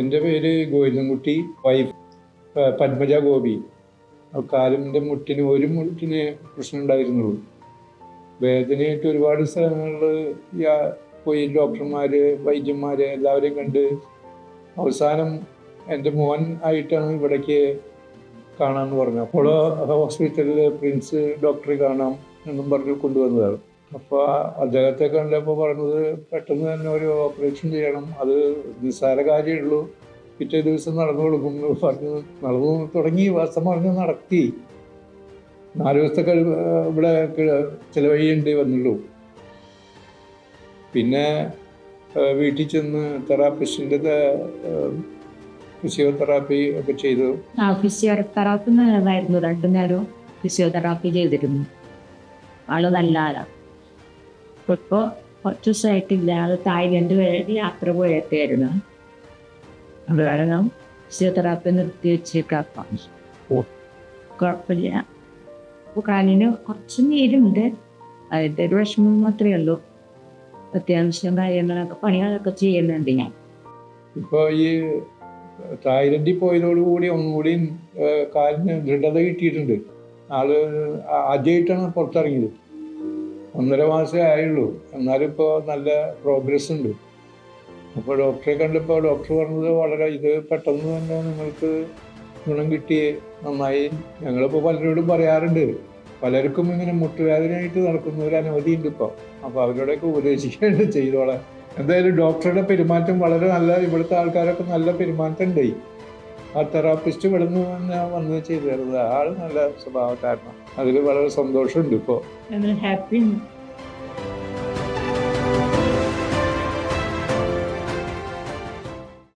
എൻ്റെ പേര് ഗോവിന്ദൻകുട്ടി. വൈഫ് പത്മജ ഗോപി. കാലിൻ്റെ മുട്ടിന് ഒരു മുട്ടിന് പ്രശ്നം ഉണ്ടായിരുന്നുള്ളൂ. വേദനയായിട്ട് ഒരുപാട് സ്ഥലങ്ങളിൽ പോയി ഡോക്ടർമാർ, വൈദ്യന്മാർ എല്ലാവരെയും കണ്ട് അവസാനം എൻ്റെ മോൻ ആയിട്ടാണ് ഇവിടേക്ക് കാണാമെന്ന് പറഞ്ഞു. അപ്പോളോ ഹോസ്പിറ്റലിൽ പ്രിൻസ് ഡോക്ടറെ കാണാം എന്നും പറഞ്ഞ് കൊണ്ടുവന്നതാണ്. അപ്പോൾ അദ്ദേഹത്തെ കണ്ടപ്പോൾ പറഞ്ഞത് പെട്ടെന്ന് തന്നെ ഒരു ഓപ്പറേഷൻ ചെയ്യണം, അത് നിസ്സാര കാര്യമുള്ളൂ, പിറ്റേ ദിവസം നടന്നു കൊടുക്കും എന്ന് പറഞ്ഞ് നടന്നു തുടങ്ങി. വാസ്തവം പറഞ്ഞ് നടത്തി 4 ദിവസത്തെ ഇവിടെ ചിലവഴിയേണ്ടി വന്നുള്ളൂ. പിന്നെ വീട്ടിൽ ചെന്ന് തെറാപ്പിസ്റ്റിൻ്റെ ഫിസിയോതെറാപ്പി ഒക്കെ ചെയ്തു. ഫിസിയോതെറാപ്പി നല്ലതായിരുന്നു. 2 നേരവും ഫിസിയോതെറാപ്പി ചെയ്തിരുന്നു. ആള് നല്ല ആളാണ്. ഇപ്പോൾ കുറച്ച് ദിവസമായിട്ടില്ല. ആള് തായ്ലൻഡ് വരെ യാത്ര പോയെത്തായിരുന്നു. അത് കാരണം ഫിസിയോതെറാപ്പി നിർത്തി വെച്ചേക്കാം. കുഴപ്പമില്ല. ഇപ്പോൾ കാലിന് കുറച്ച് നീരുണ്ട്, അതിൻ്റെ ഒരു വിഷമം മാത്രമേ ഉള്ളൂ. അത്യാവശ്യം കാര്യങ്ങളൊക്കെ പണികളൊക്കെ ചെയ്യുന്നുണ്ട് ഞാൻ. ഇപ്പോൾ ഈ തായ്ലൻഡിൽ പോയതോടുകൂടി ഒന്നുകൂടി കാലിന് ദൃഢത കിട്ടിയിട്ടുണ്ട്. ആള് ആദ്യമായിട്ടാണ് പുറത്തിറങ്ങിയത്. 1.5 മാസമേ ആയുള്ളൂ, എന്നാലും ഇപ്പോൾ നല്ല പ്രോഗ്രസ് ഉണ്ട്. അപ്പോൾ ഡോക്ടറെ കണ്ടപ്പോൾ ഡോക്ടർ പറഞ്ഞത് വളരെ ഇത് പെട്ടെന്ന് തന്നെ നിങ്ങൾക്ക് ഗുണം കിട്ടി, നന്നായി. ഞങ്ങളിപ്പോൾ പലരോടും പറയാറുണ്ട്, പലർക്കും ഇങ്ങനെ മുട്ടുവേദനയായിട്ട് നടക്കുന്നവർ അനവധിയുണ്ട് ഇപ്പോൾ. അപ്പോൾ അവരോടൊക്കെ ഉപദേശിക്കേണ്ട ചെയ്തോളാം. എന്തായാലും ഡോക്ടറുടെ പെരുമാറ്റം വളരെ നല്ല, ഇവിടുത്തെ ആൾക്കാരൊക്കെ നല്ല പെരുമാറ്റം ഉണ്ടായി. ആ തെറാപ്പിസ്റ്റ് ഇവിടെ നിന്ന് തന്നെ വന്ന് ചെയ്തു തരുന്നത് ആൾ നല്ല സ്വഭാവക്കാരനാണ്. അതിൽ വളരെ സന്തോഷമുണ്ട് ഇപ്പോൾ. ഹാപ്പി